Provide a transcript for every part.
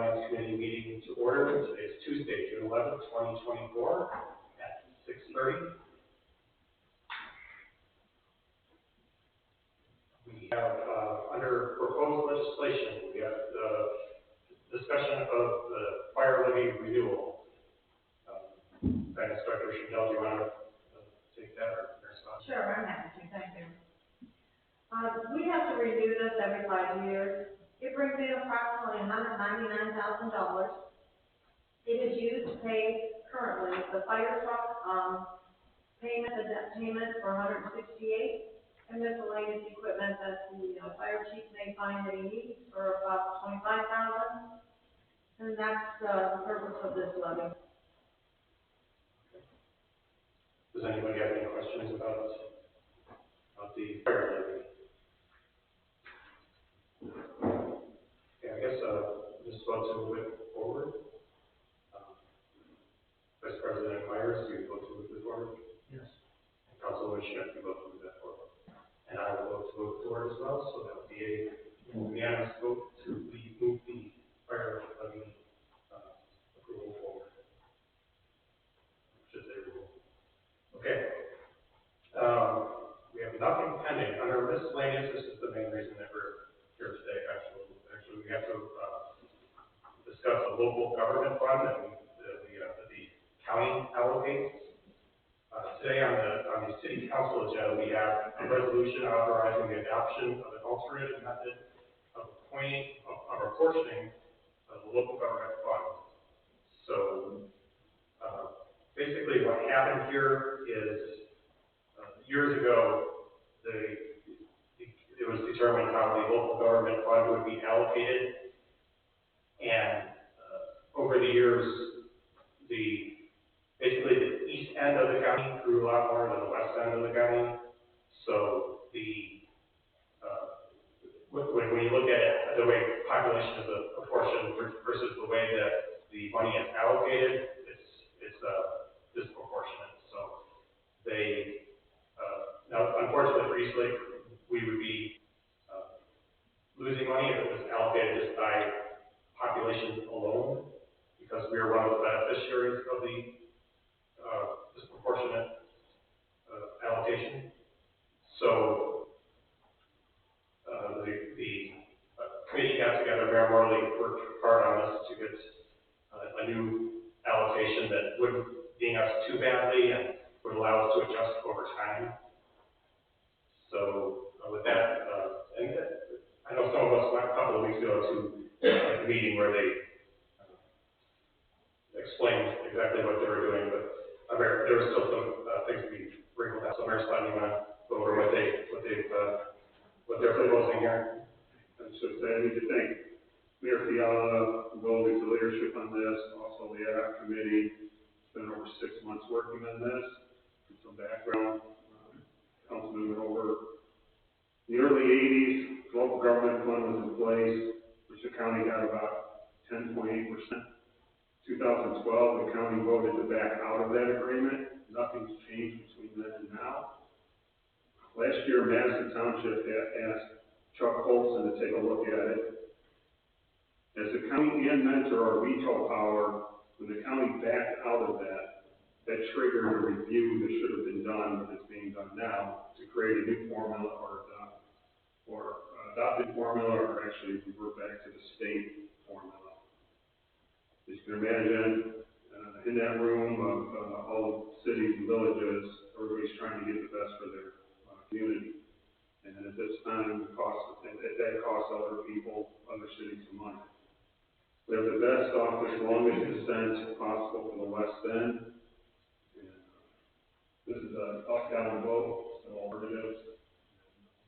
Finance Committee meeting to order. Today is Tuesday, June 11th, 2024 at 6:30. We have under proposed legislation, we have the discussion of the fire levy renewal. Finance Director Chanel, do you want to take that or respond? Sure, I'm happy to. Thank you. We have to renew this every 5 years. It brings in approximately $199,000. It is used to pay currently the fire truck payment, the debt payment for $168,000, and miscellaneous equipment that the fire chief may find that he needs for about $25,000. And that's the purpose of this levy. Does anybody have any questions about the fire levy? Okay, I guess just about to move it forward. Vice President Myers, do you vote to move this forward? Yes. And Councilwoman Schmidt, do you vote to move that forward? And I will vote to move it forward as well, so that would be a unanimous vote to move the fire levy approval forward. Should say rule. Okay. We have nothing pending under miscellaneous. This is the main reason that we're here today. Actually, we have to discuss the local government fund that the county allocates. Today on the city council agenda, we have a resolution authorizing the adoption of an alternative method of apportioning the local government fund. So basically what happened here is years ago, it was determined how the local government fund would be allocated, and over the years, basically the east end of the county grew a lot more than the west end of the county. So when you look at it, the way population is apportioned versus the way that the money is allocated, it's disproportionate. So now, unfortunately for East Lake, we would be losing money if it was allocated just by population alone, because we are one of the beneficiaries of the disproportionate allocation. So the committee got together. Mayor Morley worked hard on this to get a new allocation that wouldn't ding us too badly and would allow us to adjust over time. So with that, and I know some of us went a couple of weeks ago to a meeting where they explained exactly what they were doing, but there were still some things to be wrinkled out. So Mayor Slatton, you want to go over what they're proposing here? I should say, I need to thank Mayor Fiala, Goldie, for leadership on this, also the ad hoc committee. It's been over 6 months working on this. Some background, Councilman went over. In the early 80s, the local government fund was in place, which the county got about 10.8%. 2012, the county voted to back out of that agreement. Nothing's changed between then and now. Last year, Madison Township asked Chuck Olson to take a look at it. As the county and mentor our veto power, when the county backed out of that triggered a review that should have been done, but it's being done now, to create a new formula or adopted formula, or actually revert back to the state formula. As you can imagine, in that room of all cities and villages, everybody's trying to get the best for their community. And at this time, that costs other people, other cities some money. We have the best office, longest descent possible for the West End. And this is an up-down vote, so alternatives.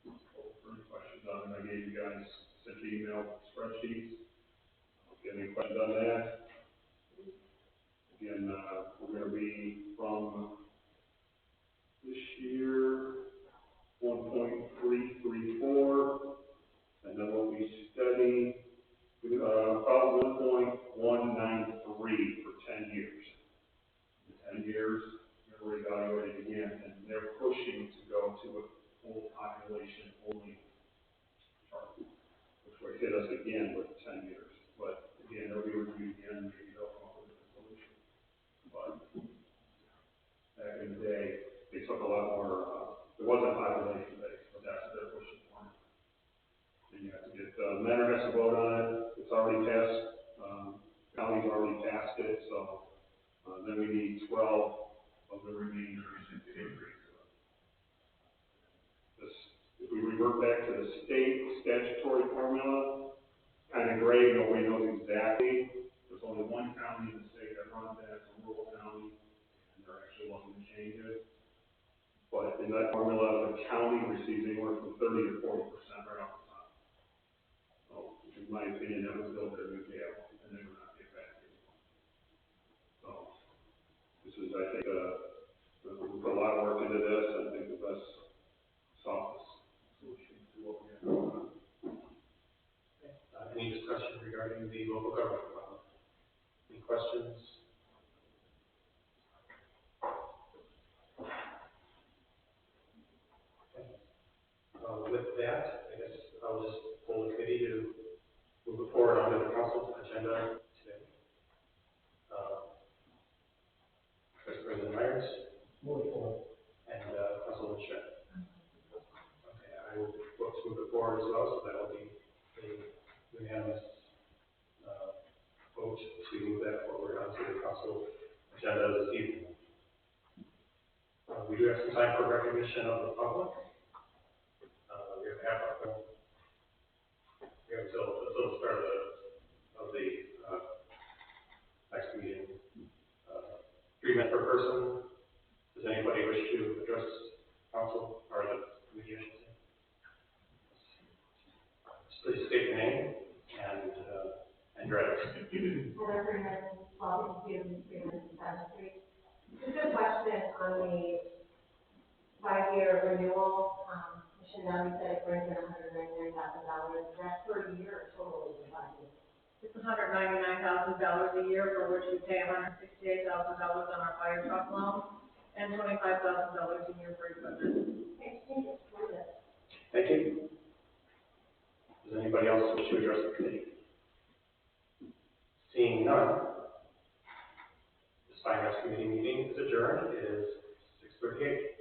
For any questions on it, I gave you guys sent you email spreadsheets. If you have any questions on that. Again, we're going to be from this year 1.334, and then what we study about 1.193 for 10 years. In 10 years, we're evaluating again, and they're pushing to go to a full population only chart, which would hit us again with 10 years. But again, there'll be took a lot more, it wasn't population based, but that's what they're pushing for. And you have to get, Mentor has to vote on it, it's already passed, county's already passed it, so, then we need 12 of the remaining to agree to it. This, if we revert back to the state statutory formula, kind of gray, nobody knows exactly. There's only one county in the state that runs that, it's a rural county, and they're actually looking to change it. But in that formula, the county receives anywhere from 30 to 40% right off the top. So, in my opinion, that was built their new gap, and they will not get back anymore. So, this is, I think, we put a lot of work into this. I think the best softest solution to what we have going on. Any discussion regarding the local government fund? Any questions? With that, I guess I'll just pull the committee to move it forward onto the council agenda today. Vice President Myers. Move it forward. And Councilman Schmidt. Okay, I will look to move it forward as well, so that will be a unanimous vote to move that forward onto the council agenda this evening. We do have some time for recognition of the public. We have until the start of the next meeting. 3 minutes per person. Does anybody wish to address council or the committee, I should say? Please state your name and your address. Heather Freeman, 1252 Freeman Street. Just a question on the 5-year renewal. Commissioner Downey said it brings in $199,000. Is that per year or total over 5 years? It's $199,000 a year, for which we pay $168,000 on our fire truck loan and $25,000 a year for equipment. Thank you. Does anybody else wish to address the committee? Seeing none, this finance committee meeting is adjourned. It is 6:38.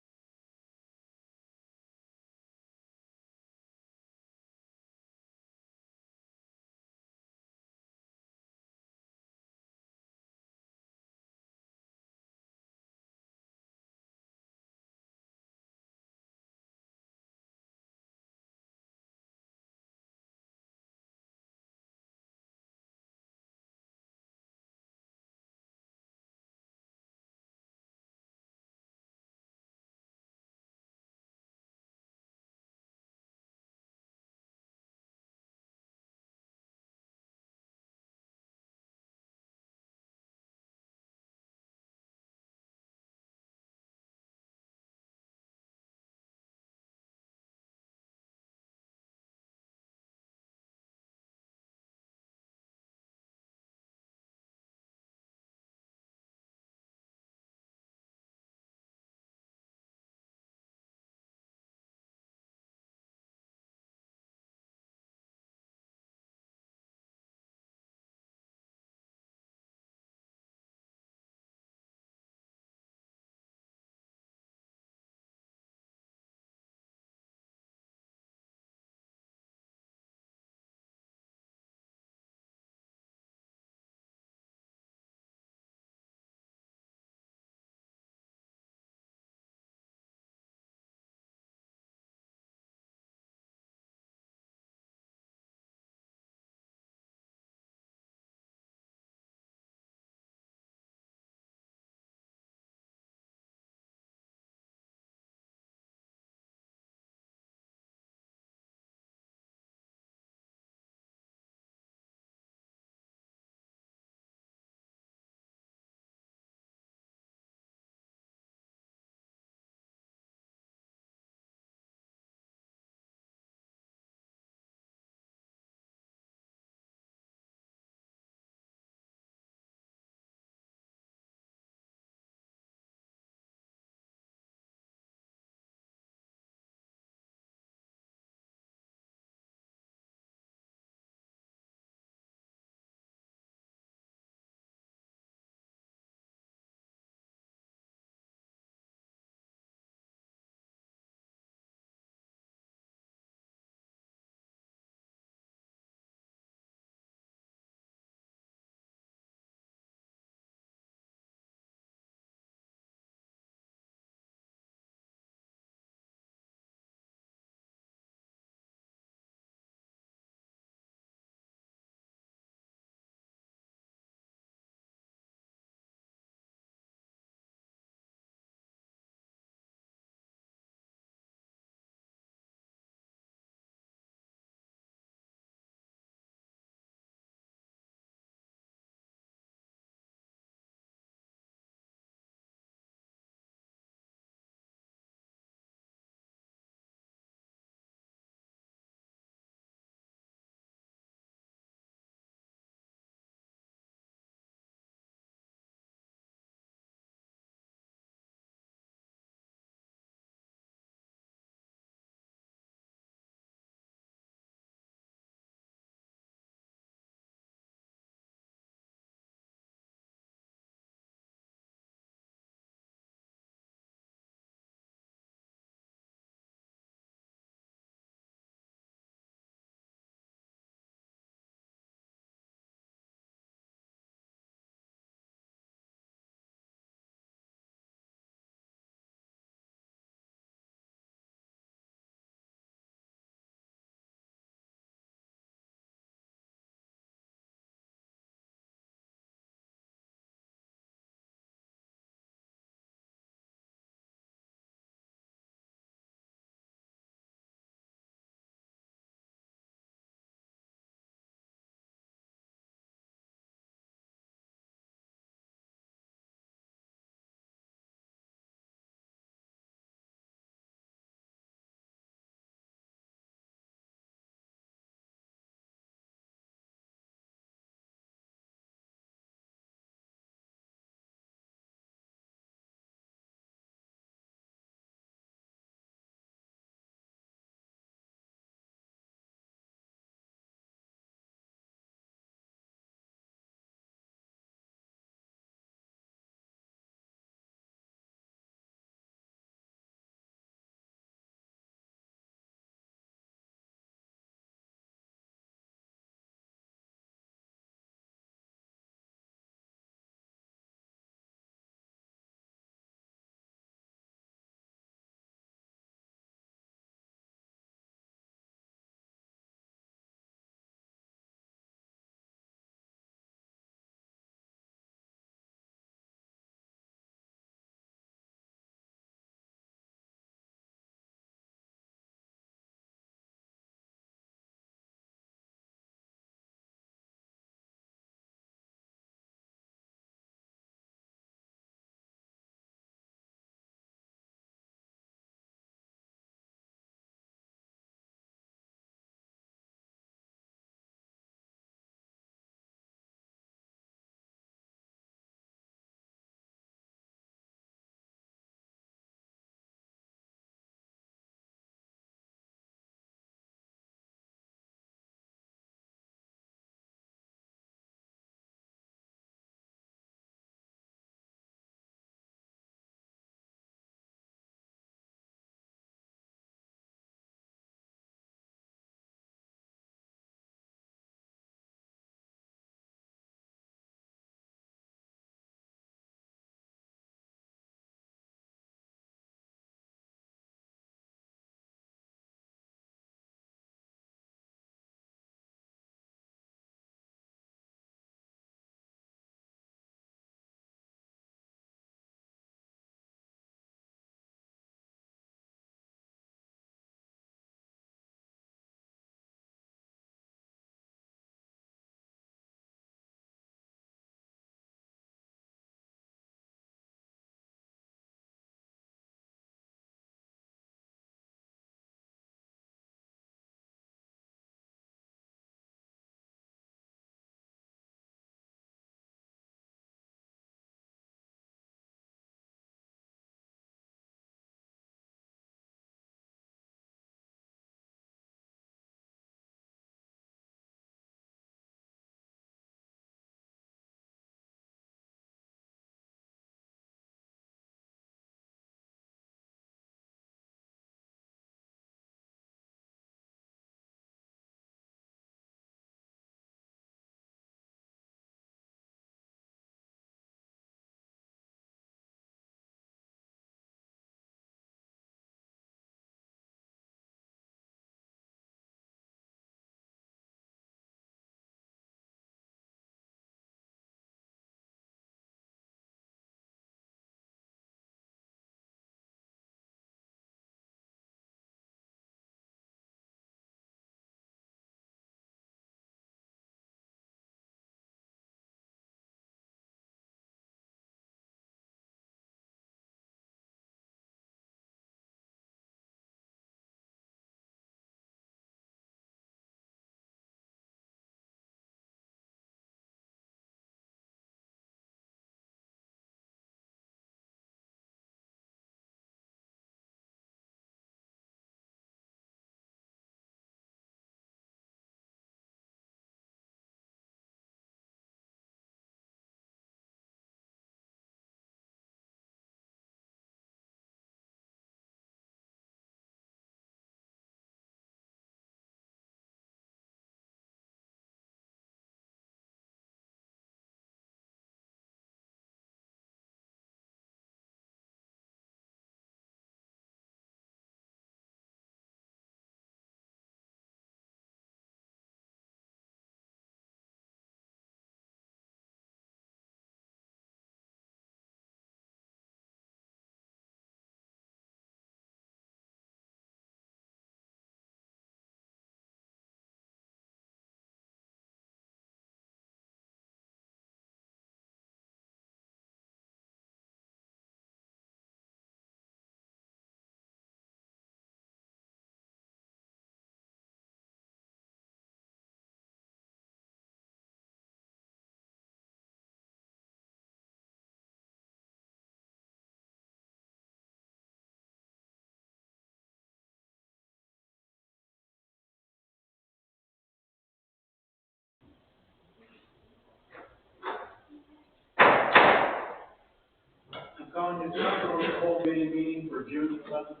calling this council to hold committee meeting for June 11th,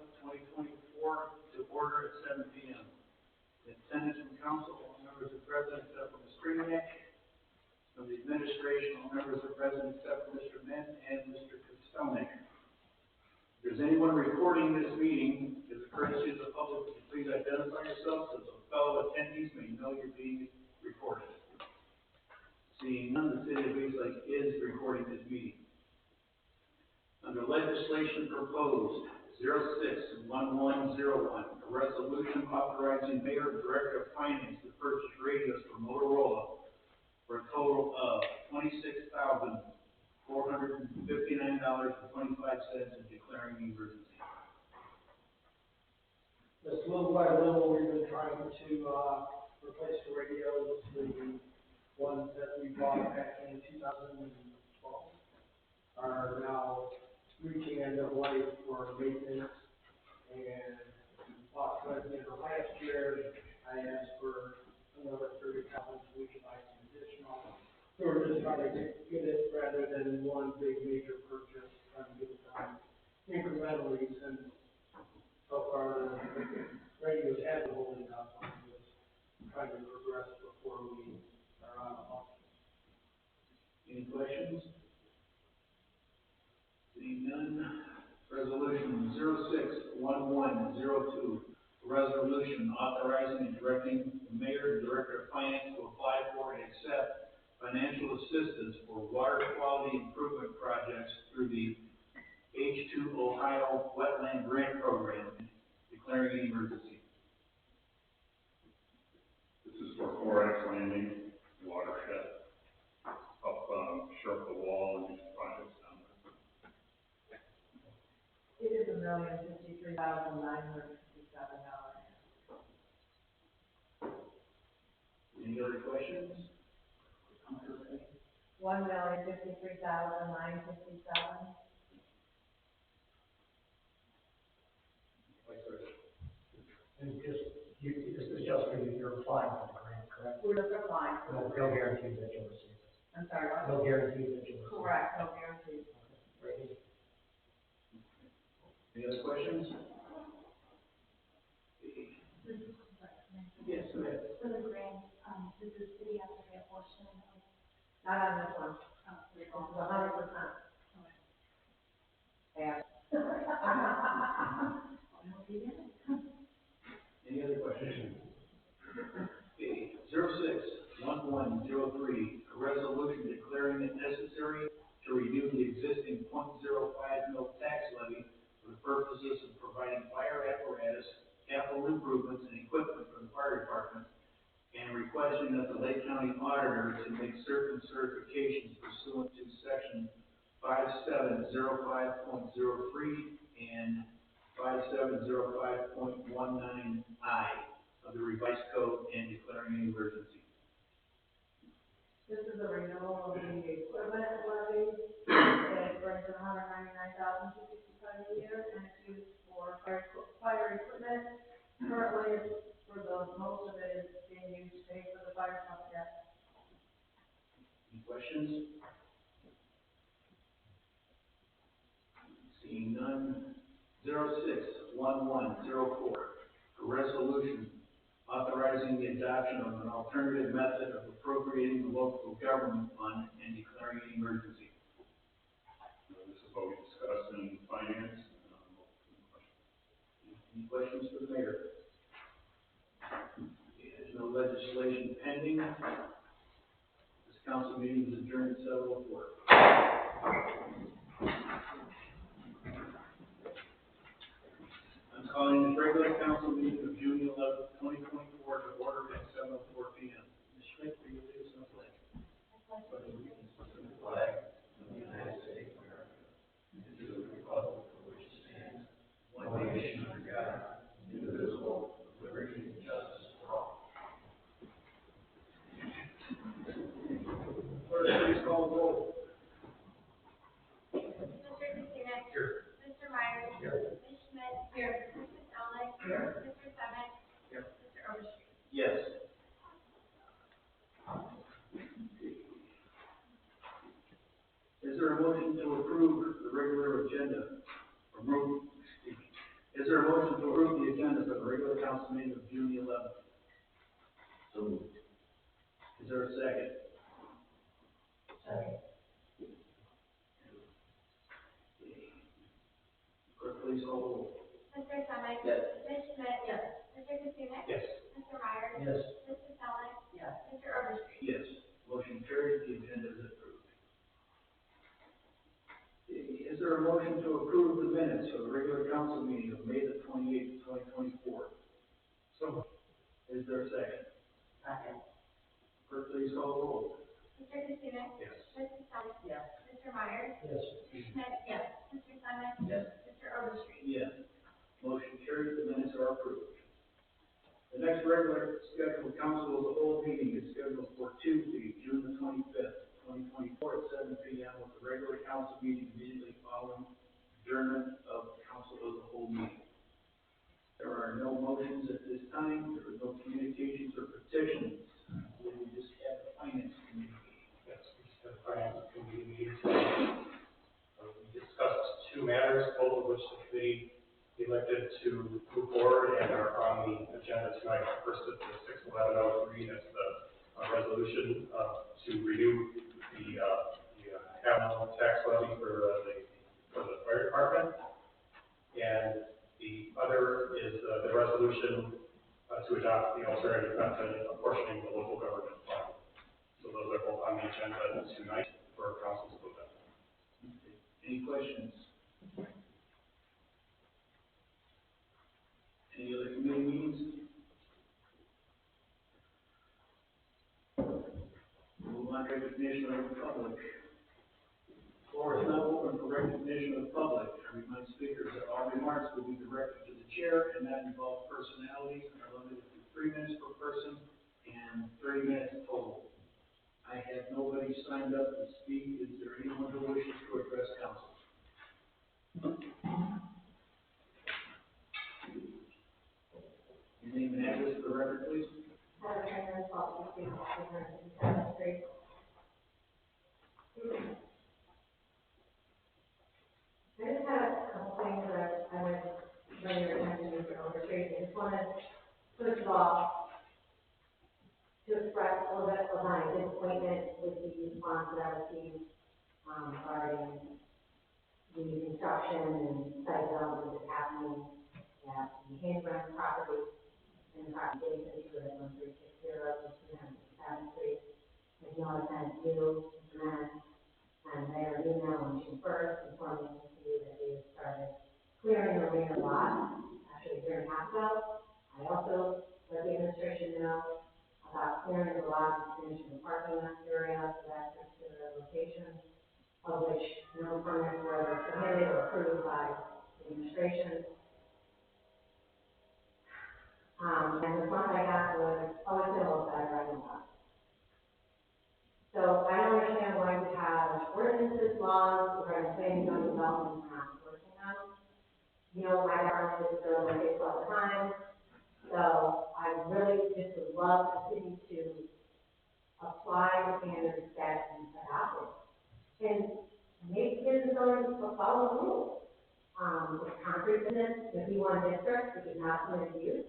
2024, to order at 7 p.m. In attendance from council, all members are present except for Ms. Kreniak. From the administration, all members are present except for Mr. Min and Mr. Kostelnik. If there's anyone recording this meeting, as a courtesy to the public, please identify yourself so the fellow attendees may know you're being recorded. Seeing none, the city of East Lake is recording this meeting. Under legislation proposed 06-1101, a resolution authorizing mayor and director of finance to purchase radios from Motorola for a total of $26,459.25 and declaring an emergency. Just little by little, we've been trying to replace the radios, the ones that we bought back in 2012 are now reaching end of life for maintenance. And at the end of last year, I asked for another 30,000 so we could buy some additional. So we're just trying to get it rather than one big major purchase, trying to get it done incrementally since so far the radios have been holding up. I'm just trying to progress before we are on a month. Any questions? Seeing none, resolution 06-1102, a resolution authorizing and directing the mayor and director of finance to apply for and accept financial assistance for water quality improvement projects through the H2 Ohio Wetland Grant Program, declaring an emergency. This is for Forex Landing, watershed, up, short the wall and these projects down there. It is $1,053,957. Any other questions? $1,053,957. And just, this is just for you, you're applying for the grant, correct? We're just applying. No guarantee that you'll receive it. I'm sorry, what? No guarantee that you'll receive it. Correct, no guarantee. Right. Any other questions? Yes, go ahead. For the grant, does the city have to pay a portion of it? Not on this one. This is 100%. Yeah. Any other questions? Okay, 06-1103, a resolution declaring it necessary to renew the existing .05 mil tax levy for the purposes of providing fire apparatus, capital improvements, and equipment for the fire department, and requesting that the Lake County auditor to make certain certifications pursuant to section 5705.03 and 5705.19I of the revised code and declaring an emergency. This is a renewal of the equipment levy. It brings in $199,265 a year, and it's used for fire equipment. Currently, most of it is being used to pay for the fire company. Any questions? Seeing none. 06-1104, a resolution authorizing the adoption of an alternative method of appropriating the local government fund and declaring an emergency. This is what we discussed in finance. Any questions for the mayor? There's no legislation pending. This council meeting is adjourned at 7:04. I'm calling this regular council meeting of June 11th, 2024 to order at 7:04 p.m. Ms. Schmidt, will you lead us in the flag? Flag of the United States of America, and to the republic for which it stands, one nation under God, indivisible, with liberty and justice for all. Clerk, please call the roll. Mr. Kucinich. Here. Mr. Myers. Here. Ms. Schmidt. Here. Mr. Stelnick. Here. Mr. Sevick. Here. Mr. Overstreet. Yes. Is there a there a motion to approve the regular agenda? Is there a motion to approve the agenda for the regular council meeting of June 11th? So moved. Is there a second? Second. Clerk, please call the roll. Mr. Sonic? Yes. Ms. Schmidt? Yes. Mr. Katsounis? Yes. Mr. Myers? Yes. Mrs. Alex? Yes. Mr. Overstreet? Yes. Motion carried, the agenda is approved. Is there a motion to approve the minutes of the regular council meeting of May the 28th, 2024? So, Is there a second? Second. Clerk, please call the roll. Mr. Katsounis? yes. Mrs. Alex? Yes. Mr. Myers? Yes. Ms. Schmidt? Yes. Mr. Sonic? Yes. Mr. Overstreet? Yes. Motion carried, the minutes are approved. The next regular scheduled council of the whole meeting is scheduled for Tuesday, June the 25th, 2024 at 7 p.m. with the regular council meeting immediately following adjournment of the council of the whole meeting. There are no motions at this time. There are no communications or petitions. We just have the finance committee. Yes, we just had a finance committee meeting today. We discussed two matters, both of which the committee elected to move forward and are on the agenda tonight. First is the 61103, that's the resolution to renew the capital tax levy for the fire department. And the other is the resolution to adopt the alternative method of apportioning the local government fund. So those are both on the agenda tonight for council to vote on. Any questions? Any other committee meetings? Move on to recognition of the public. Floor is now open for recognition of the public. I remind speakers that all remarks will be directed to the chair and that involve personalities and are limited to 3 minutes per person and 30 minutes total. I have nobody signed up to speak. Is there anyone who wishes to address council? Your name and address for the record, please. Heather Trainer, 1260 257th Street. I just had a couple things that I would bring your attention to for Overstreet. I just wanted, first of all, to express a little bit of my disappointment with the response that I received, regarding the construction and site development that's happening at the Handrun property and the property adjacent to it, 1360 and 257th Street. As you know, I sent you, Mr. Mann, and their email on June 1st, informing you that they started clearing the remaining lot, actually a year and a half ago. I also let the administration know about clearing the lot and finishing the parking lot area for that particular location, of which no permits were submitted or approved by the administration. And the response I got was, oh, it's been a little better, I know that. So I don't understand why we have ordinances, laws, regarding planning, zoning, development, and not enforcing them. You know, my government is still in place all the time. So I really just would love the city to apply the standards that we adopted and make business owners follow the rules. It's concrete business, the B1 district, which is not permitted use.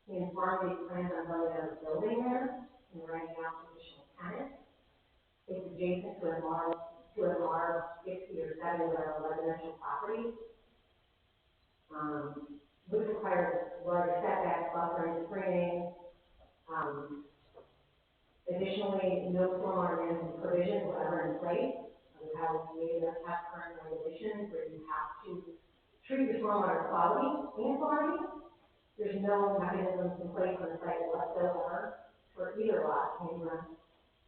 He informed me he plans on building a building there and renting out additional tenants. It's adjacent to an R60 or 70 residential property. Which requires large setbacks, buffering, screening. Additionally, no stormwater management provisions were ever in place. We have current regulations where you have to treat the stormwater quality and quantity. There's no mechanisms in place on the site whatsoever for either lot, Handrun,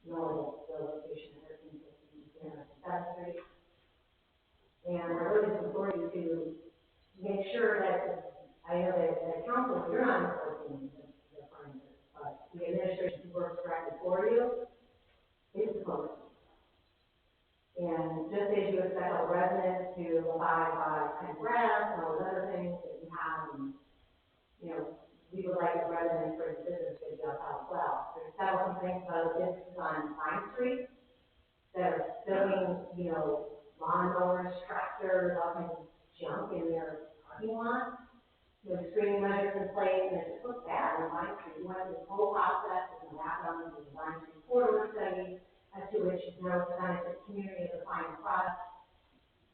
nor the location of 1360 and 7th Street. And I really just implore you to make sure that, I know that the council, you're not enforcing the parameters, but the administration who works directly for you is supposed to. And just as you expect all residents to abide by cut grass and all those other things that you have, and, you know, we would like the residents for the business to be upheld as well. There's several complaints about businesses on Vine Street that are selling, you know, lawnmowers, tractors, all kinds of junk in their parking lot. With screening measures in place, and it just looks bad on Vine Street. We went through this whole process, and that done, the Vine Street corridor study, as to which zero percent of the community is a final product.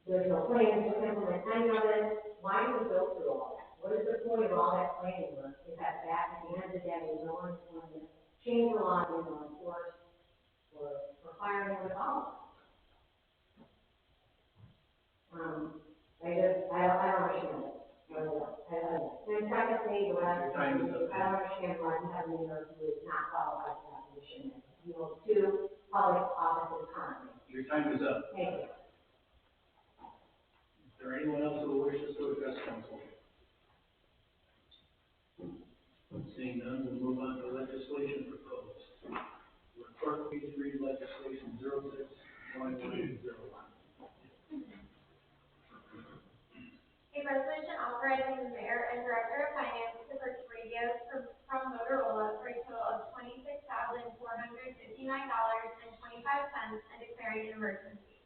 There's no plan to implement any of it. Why do we go through all that? What is the point of all that planning work? Is that at the end of the day, no one's going to change the law, you know, enforce or require them to follow? I don't understand it. And secondly, the last, I don't understand why we have a mayor who is not qualified for that position. You know, two public offices currently. Your time is up. Thank you. Is there anyone else who wishes to address council? Seeing none, we'll move on to legislation proposed. Will the clerk please read legislation 06-1101? A resolution authorizing the mayor and director of finance to purchase radios from Motorola for a total of $26,459.25 and declaring an emergency.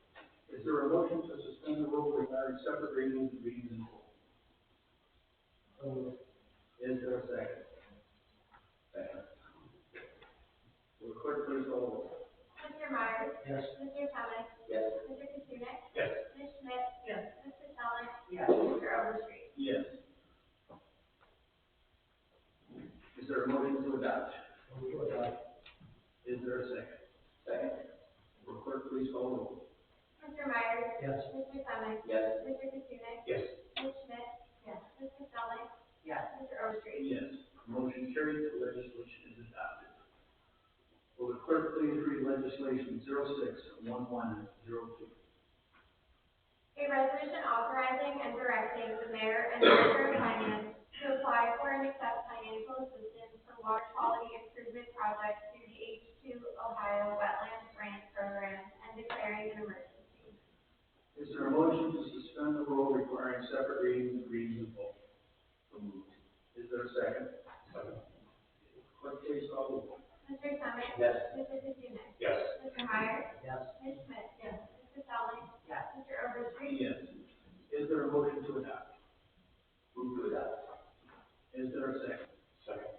Is there a motion to suspend the rule requiring separate readings and readings in full? Is there a second? Second. Will the clerk please call the roll? Mr. Myers? Yes. Mr. Thomas? Yes. Mr. Katsounis? Yes. Ms. Schmidt? Yes. Mr. Stelling? Yes. Mr. Overstreet? Yes. Is there a motion to adopt? Is there a second? Second. Will the clerk please call the roll? Mr. Myers? Yes. Mr. Thomas? Yes. Mr. Katsounis? Yes. Ms. Schmidt? Yes. Mr. Stelling? Yes. Mr. Overstreet? Yes. Motion carried, the legislation is adopted. Will the clerk please read legislation 06-1102? A resolution authorizing and directing the mayor and director of finance to apply for and accept financial assistance for water quality improvement projects through the H2 Ohio Wetlands Grant Program and declaring an emergency. Is there a motion to suspend the rule requiring separate readings and readings in full? So moved. Is there a second? Second. Mr. Clerk, please call the roll. Summers? Yes. Mr. Katsounis? Yes. Mr. Myers? Yes. Ms. Schmidt? Yes. Mr. Stelling? Yes. Mr. Overstreet? Yes. Is there a motion to adopt? Move to adopt. Is there a second? Second.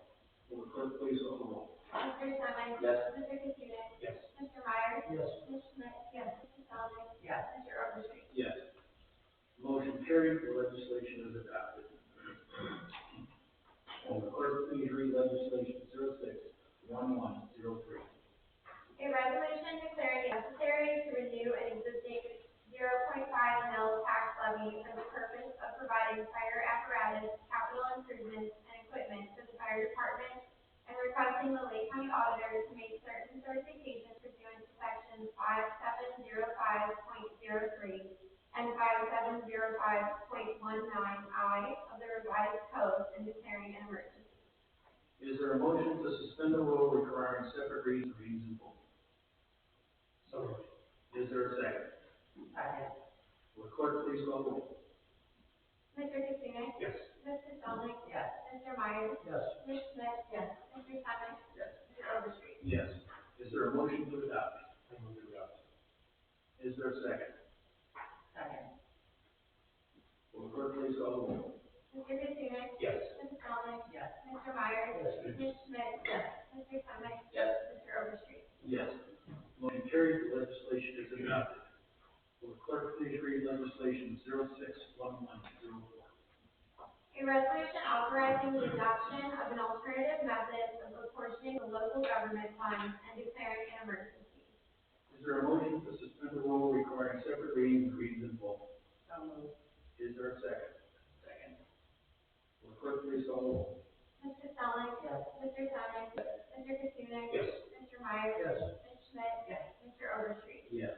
Will the clerk please call the roll? Mr. Summers? Yes. Mr. Katsounis? Yes. Mr. Myers? Yes. Ms. Schmidt? Yes. Mr. Stelling? Yes. Mr. Overstreet? Yes. Motion carried, the legislation is adopted. Will the clerk please read legislation 06-1103? A resolution declaring it necessary to renew an existing 0.5 mil tax levy for the purpose of providing fire apparatus, capital improvements, and equipment to the fire department, and requesting the Lake County Auditor to make certain certifications pursuant to section 5705.03 and 5705.19I of the revised code and declaring an emergency. Is there a motion to suspend the rule requiring separate readings and readings in full? So moved. Is there a second? Second. Will the clerk please call the roll? Mr. Katsounis? Yes. Mr. Stelling? Yes. Mr. Myers? Yes. Ms. Schmidt? Yes. Mr. Summers? Yes. Mr. Overstreet? Yes. Is there a motion to adopt? I move to adopt. Is there a second? Second. Will the clerk please call the roll? Mr. Katsounis? Yes. Mr. Stelling? Yes. Mr. Myers? Yes. Ms. Schmidt? Yes. Mr. Summers? Yes. Mr. Overstreet? Yes. Motion carried, the legislation is adopted. Will the clerk please read legislation 06-1104? A resolution authorizing the adoption of an alternative method of apportioning the local government funds and declaring an emergency. Is there a motion to suspend the rule requiring separate readings and readings in full? So moved. Is there a second? Second. Will the clerk please call the roll? Mr. Stelling? Yes. Mr. Summers? Mr. Katsounis? Yes. Mr. Myers? Yes. Ms. Schmidt? Yes. Mr. Overstreet? Yes.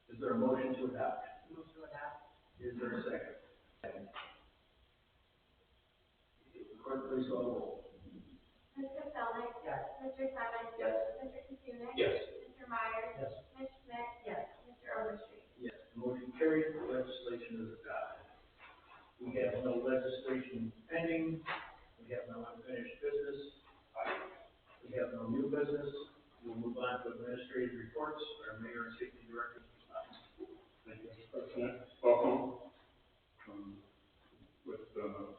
Is there a motion to adopt? Move to adopt. Is there a second? Second. Will the clerk please call the roll? Mr. Stelling? Yes. Mr. Summers? Yes. Mr. Katsounis? Yes. Mr. Myers? Yes. Ms. Schmidt? Yes. Mr. Overstreet? Yes. Motion carried, the legislation is adopted. We have no legislation pending. We have no unfinished business. We have no new business. We'll move on to administrative reports, our mayor and safety director. Thank you, Mr. President. Welcome. With the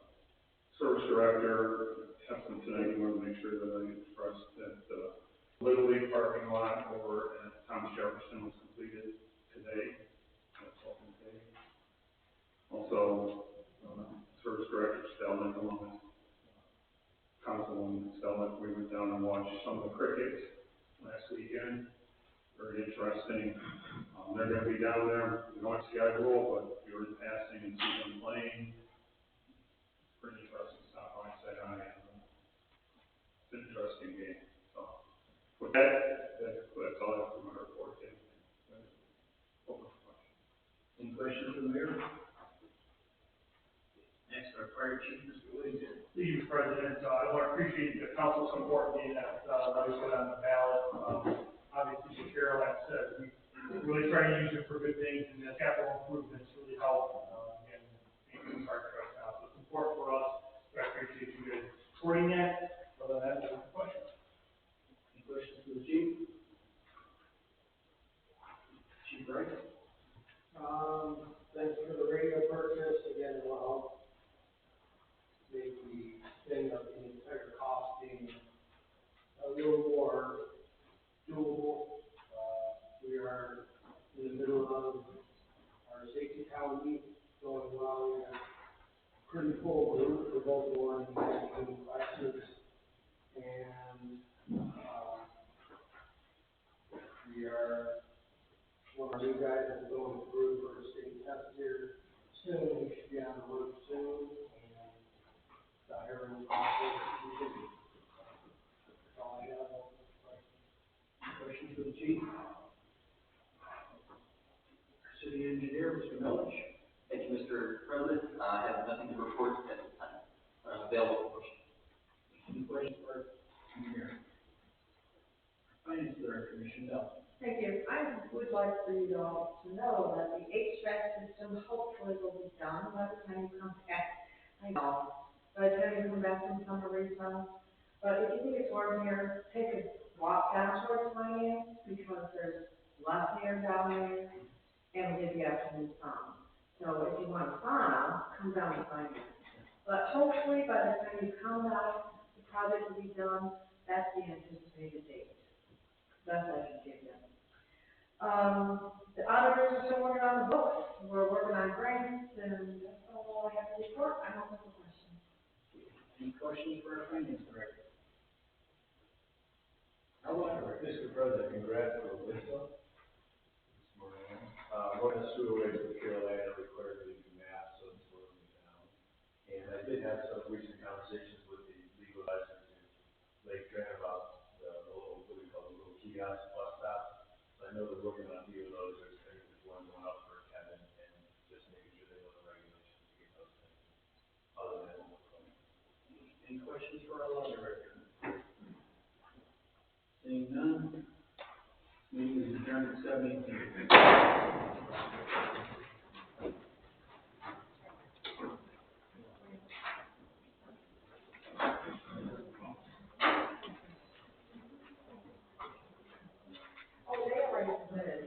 service director, Heflin tonight, we want to make sure that I express that the Little League parking lot over at Thomas Jefferson was completed today. That's all today. Also, service director Stelnick, along with Councilwoman Stelnick, we went down and watched some of the crickets last weekend. Very interesting. They're going to be down there. We don't schedule, but if you're passing and see them playing, it's pretty interesting stuff. I say hi. It's an interesting game. So, with that, that's all I have for my report. Open for questions. Any questions for the mayor? Next, our fire chief, Mr. Williams. Thank you, Mr. President. I want to appreciate the council's support in getting that letter put on the ballot. Obviously, as Carol had said, we really try to use it for good things, and the capital improvements really help, and making our trust now. So it's important for us, so I appreciate you guys supporting that. Other than that, no questions. Any questions for the chief? Chief Wright? Thanks for the radio purchase, again, will help make the thing of the entire cost being a little more doable. We are in the middle of our safety town week going well. We have pretty full group for both one and two classes. And, we are, one of our new guys is going through for a state test here soon. We should be on the road soon. And the hiring process is easy. That's all I have. Questions for the chief? City engineer, Mr. Milich. Thank you, Mr. President. I have nothing to report at this time. I'm available for questions. Any questions for our engineer? Finance director, Commissioner Dell. Thank you. I would like for you all to know that the HVAC system hopefully will be done by the time you come back. I know, by the time you come back from summer recess. But if you think it's warm here, take a walk down towards finance, because there's less air down there, and we get the afternoon sun. So if you want a sauna, come down to finance. But hopefully by the time you come out, the project will be done. That's the anticipated date. Best I can give you. The auditors are still working on the books. We're working on grants, and that's all I have to report. I don't have a question. Any questions for our finance director? I want to, Mr. President, congrats to Alyssa this morning. Running through it with Carolina required me to do math, so it's slowing me down. And I did have some recent conversations with the legal advisors in Lake Trent about the little, what we call the little kiosk bus stop. So I know that we're going to deal with those, there's things that one going up for Kevin, and just making sure they know the regulations to get those things. Other than that, Any questions for our law director? Seeing none, meeting is adjourned at 7:18. Oh, they already submitted.